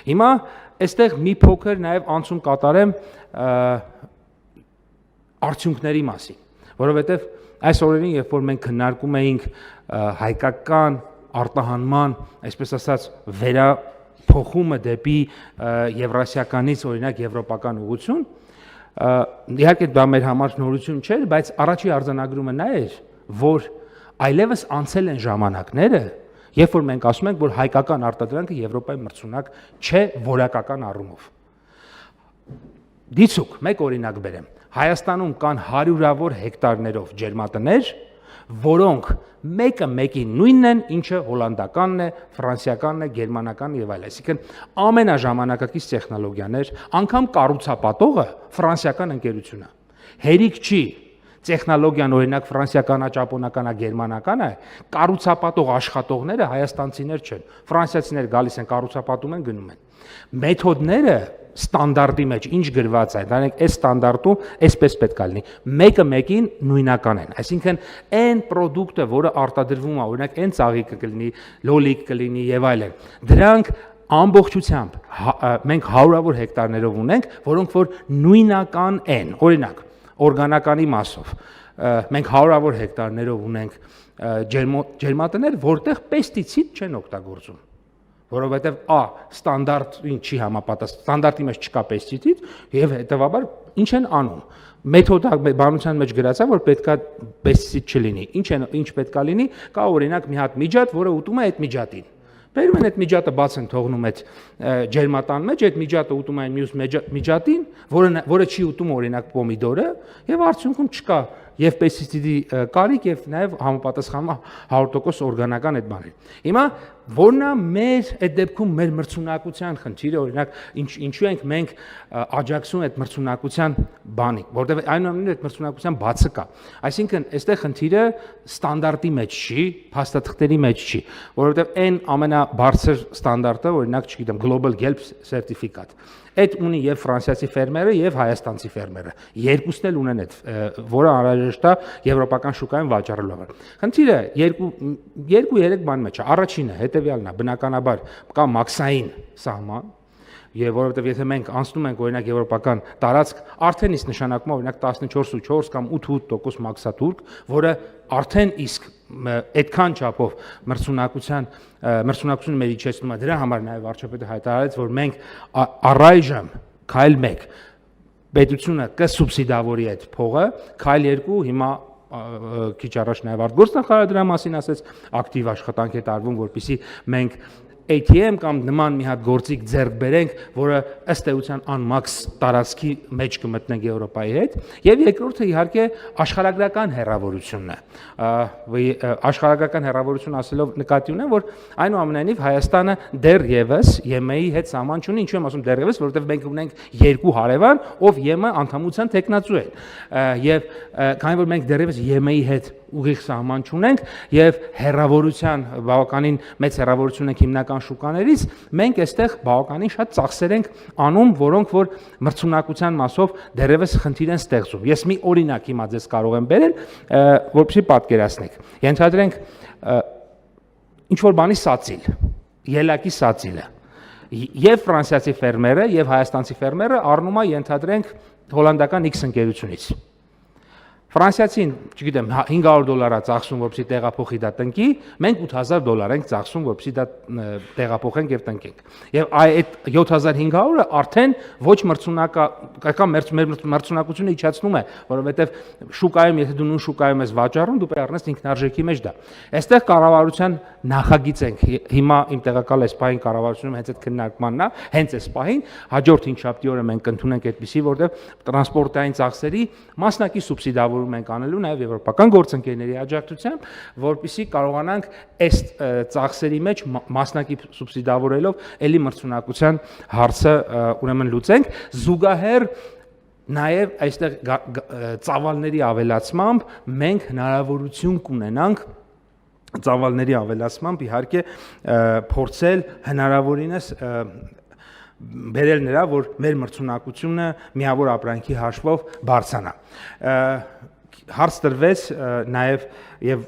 Հիմա այստեղ մի փոքր նաև անցում կատարեմ արդյունքների մասին, որովհետև այս օրերին, երբ որ մենք քննարկում էինք հայկական արտահանման, այսպես ասած, վերափոխումը դեպի եվրասիականից օրինակ եվրոպական ուղղություն, իհարկե դա մեր համար նորություն չէր, բայց առաջի արձանագրումը նա էր, որ այլևս անցել են ժամանակները, երբ որ մենք ասում ենք, որ հայկական արտադրանքը Եվրոպայի մրցունակ չէ որակական առումով։ Դիցուք, մեկ օրինակ բերեմ։ Հայաստանում կան հարյուրավոր հեկտարներով ջերմատներ, որոնք մեկը մեկին նույնն են, ինչը հոլանդականն է, ֆրանսիականն է, գերմանականն եւ այլն։ Այսինքն ամենաժամանակակից տեխնոլոգիաներ, անգամ կառուցապատողը ֆրանսիական ընկերություն է։ Հերիք չի տեխնոլոգիան օրինակ ֆրանսիականա, ճապոնականա, գերմանականա, կառուցապատող աշխատողները հայաստանցիներ չեն։ Ֆրանսիացիներ գալիս են, կառուցապատում են, գնում են։ Մեթոդները ստանդարտի մեջ ինչ գրված է, դրանք այս ստանդարտում այսպես պետք է լինի։ Մեկը մեկին նույնական են։ Այսինքն այն product-ը, որը արտադրվում է, օրինակ այն ծաղիկը կլինի, լոլիկ կլինի եւ այլն։ Դրանք ամբողջությամբ մենք հարյուրավոր հեկտարներով ունենք, որոնք որ նույնական են։ Օրինակ, օրգանականի մասով մենք հարյուրավոր հեկտարներով ունենք ջերմատներ, որտեղ պեստիցիդ չեն օգտագործում, որովհետև ստանդարտին չի համապատասխանում, ստանդարտի մեջ չկա պեստիցիդ եւ հետեւաբար ինչ են անում։ Մեթոդաբանության մեջ գրած է, որ պետքա պեստիցիդ չլինի։ Ինչ պետքա լինի, կա օրինակ մի հատ միջատ, որը ուտում է այդ միջատին։ Բերում են այդ միջատը բաց են թողնում այդ ջերմատան մեջ, այդ միջատը ուտում են մյուս միջատին, որը չի ուտում օրինակ պոմիդորը, եւ արդյունքում չկա եւ պեստիցիդի կարիք եւ նաեւ համապատասխանում 100% օրգանական այդ բաներին։ Հիմա որն է մեր այդ դեպքում մեր մրցունակության խնդիրը, օրինակ ինչու ենք մենք աջակցում այդ մրցունակության բանի, որտեղ այնուամենայնիվ այդ մրցունակության բացը կա։ Այսինքն այստեղ խնդիրը ստանդարտի մեջ չի, փաստաթղթերի մեջ չի, որովհետեւ այն ամենաբարձր ստանդարտը, օրինակ, չգիտեմ, Global Gelb certificate այդ ունի եւ ֆրանսիացի ֆերմերը եւ հայաստանցի ֆերմերը։ Երկուսն էլ ունեն այդ, որը անհրաժեշտ է եվրոպական շուկայում վաճառելու համար։ Խնդիրը երկու-երեք բան մեջ է։ Առաջինը հետեւյալն է, բնականաբար կա մաքսային սահման, եւ որովհետեւ եթե մենք անցնում ենք օրինակ եվրոպական տարածք, արդեն իսկ նշանակում է օրինակ 14.4 կամ 8% մաքսատուրք, որը արդեն իսկ այդքան չափով մրցունակությունը մեր իջեցնում է։ Դրա համար նաեւ վարչապետը հայտարարեց, որ մենք առայժմ քայլ 1 պետությունը կսուբսիդավորի այդ փողը, քայլ 2 հիմա քիչ առաջ նաեւ արտգործնախարարը դրա մասին ասեց, ակտիվ աշխատանք է տարվում, որպեսզի մենք ATM կամ նման մի հատ գործիք ձեռք բերենք, որը ըստ էության անմաքս տարածքի մեջ կմտնենք Եվրոպայի հետ, եւ երկրորդը իհարկե աշխարհագրական հեռավորությունն է։ Աշխարհագրական հեռավորություն ասելով նկատի ունեմ, որ այնուամենայնիվ Հայաստանը դեռևս ԵՄ-ի հետ սահման չունի, ինչու եմ ասում դեռևս, որովհետեւ մենք ունենք երկու հարևան, ով ԵՄ անդամության տեխնացու են, եւ քանի որ մենք դեռևս ԵՄ-ի հետ ուղիղ սահման չունենք եւ հեռավորության բավականին մեծ հեռավորություն ենք հիմնական շուկաներից, մենք այստեղ բավականին շատ ծախսեր ենք անում, որոնք որ մրցունակության մասով դեռևս խնդիր են ստեղծում։ Ես մի օրինակ հիմա ձեզ կարող եմ բերել, որպեսզի պատկերացնեք։ Ենթադրենք ինչ որ բանի սացիլ, ելակի սացիլը, եւ ֆրանսիացի ֆերմերը եւ հայաստանցի ֆերմերը առնում է ենթադրենք հոլանդական X ընկերությունից։ Ֆրանսիացին, չգիտեմ, $500 է ծախսում, որպեսզի տեղափոխի դա տնկի, մենք $8,000 ենք ծախսում, որպեսզի դա տեղափոխենք եւ տնկենք։ Եվ այդ 7,500-ը արդեն ոչ մրցունակական մրցունակությունը իջացնում է, որովհետեւ շուկայում, եթե դու նույն շուկայում ես վաճառում, դու պետք է առնես ինքնարժեքի մեջ դա։ Այստեղ կառավարության նախագիծ ենք, հիմա իմ տեղակալ այս պահին կառավարությունում հենց այդ քննարկմանն է, հենց այս պահին, հաջորդ հինգշաբթի օրը մենք կընդունենք այդպիսի, որտեղ տրանսպորտային ծախսերի մասնակի սուբսիդավորում ենք անելու նաև եվրոպական գործընկերների աջակցությամբ, որպեսզի կարողանանք այս ծախսերի մեջ մասնակի սուբսիդավորելով ելի մրցունակության հարցը ուրեմն լուծենք, զուգահեռ նաև այստեղ ծավալների ավելացմամբ մենք հնարավորություն կունենանք ծավալների ավելացմամբ իհարկե փորձել հնարավորինս բերել նրա, որ մեր մրցունակությունը միավոր ապրանքի հաշվով բարձրանա։ հարց տրվեց նաև եւ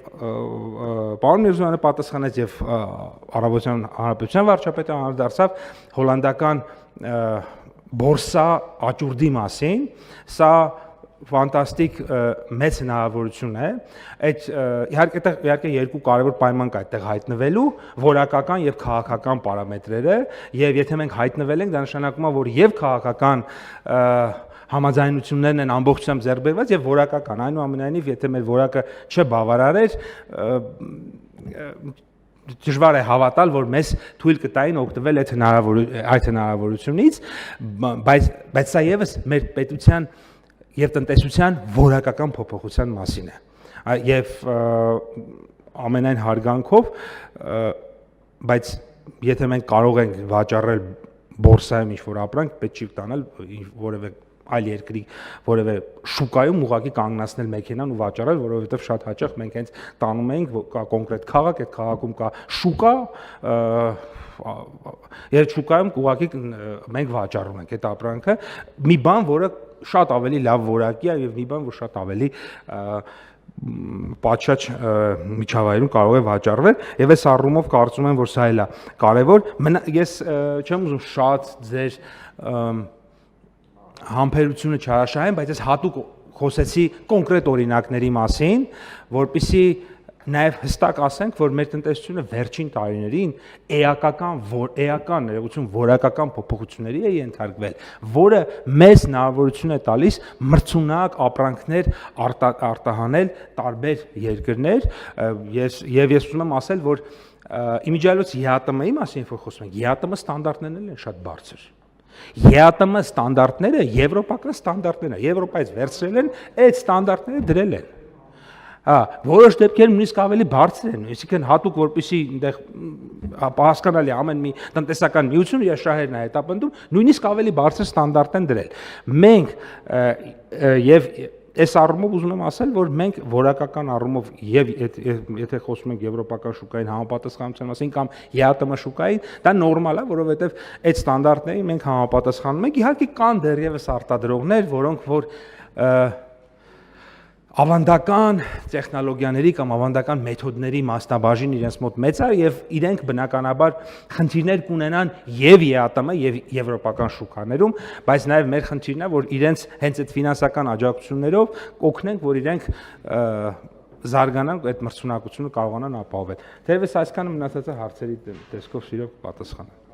պարոն Միրզոյանը պատասխանեց եւ Արաբության Հանրապետության վարչապետը անդրադարձավ հոլանդական բորսա աճուրդի մասին, սա ֆանտաստիկ մեծ հնարավորություն է, այդ իհարկե երկու կարևոր պայման կա այդտեղ հայտնվելու, որակական եւ քաղաքական պարամետրերը, եւ եթե մենք հայտնվել ենք, դա նշանակում է, որ եւ քաղաքական համաձայնություններն են ամբողջությամբ ձեռք բերված եւ որակական, այնուամենայնիվ, եթե մեր որակը չբավարարեր, դժվար է հավատալ, որ մեզ թույլ կտային օգտվել այդ հնարավորությունից, բայց սա եւս մեր պետության եւ տնտեսության որակական փոփոխության մասին է եւ ամենայն հարգանքով, բայց եթե մենք կարող ենք վաճառել բորսայում ինչ-որ ապրանք, պետք չի տանել որևէ այլ երկրի որևէ շուկայում ուղղակի կանգնացնել մեքենան ու վաճառել, որովհետև շատ հաճախ մենք հենց տանում ենք կա կոնկրետ քաղաք, այդ քաղաքում կա շուկա, եւ շուկայում ուղղակի մենք վաճառում ենք այդ ապրանքը, մի բան, որը շատ ավելի լավ որակի է եւ մի բան, որ շատ ավելի պատշաճ միջավայրում կարող է վաճառվել եւ այս առումով կարծում եմ, որ սա էլ է կարեւոր։ Ես չեմ ուզում շատ ձեր համբերությունը չարաշահեմ, բայց ես հատուկ խոսեցի կոնկրետ օրինակների մասին, որպեսզի նաև հստակ ասենք, որ մեր տնտեսությունը վերջին տարիներին էական ներողություն որակական փոփոխությունների է ենթարկվել, որը մեծ հնարավորություն է տալիս մրցունակ ապրանքներ արտահանել տարբեր երկրներ, եւ ես ուզում եմ ասել, որ իմիջիայլոց ԵԱՏՄ-ի մասին որ խոսում ենք, ԵԱՏՄ ստանդարտներն են շատ բարձր։ ԵԱՏՄ ստանդարտները եվրոպական ստանդարտներն են, Եվրոպայից վերցրել են, այդ ստանդարտները դրել են։ Որոշ դեպքերում նույնիսկ ավելի բարձր են, այսինքն հատուկ որպեսի այնտեղ հասկանալի ամեն մի տնտեսական միություն իր շահերն է հետապնդում, նույնիսկ ավելի բարձր ստանդարտ են դրել։ Մենք եւ այս առումով ուզում եմ ասել, որ մենք որակական առումով եւ եթե խոսում ենք եվրոպական շուկային համապատասխանության մասին կամ ԵԱՏՄ շուկային, դա նորմալ է, որովհետեւ այդ ստանդարտներին մենք համապատասխանում ենք։ Իհարկե կան դեռևս արտադրողներ, որոնք որ ավանդական տեխնոլոգիաների կամ ավանդական մեթոդների մասնաբաժին իրենց մոտ մեծ է եւ իրենք բնականաբար խնդիրներ կունենան եւ ԵԱՏՄ եւ եվրոպական շուկաներում, բայց նաեւ մեր խնդիրն է, որ իրենց հենց այդ ֆինանսական աջակցություններով կօգնենք, որ իրենք զարգանան, այդ մրցունակությունը կարողանան ապահովել։ Թերևս այսքանը մնացածը հարցերի տեսքով սիրով պատասխանեմ։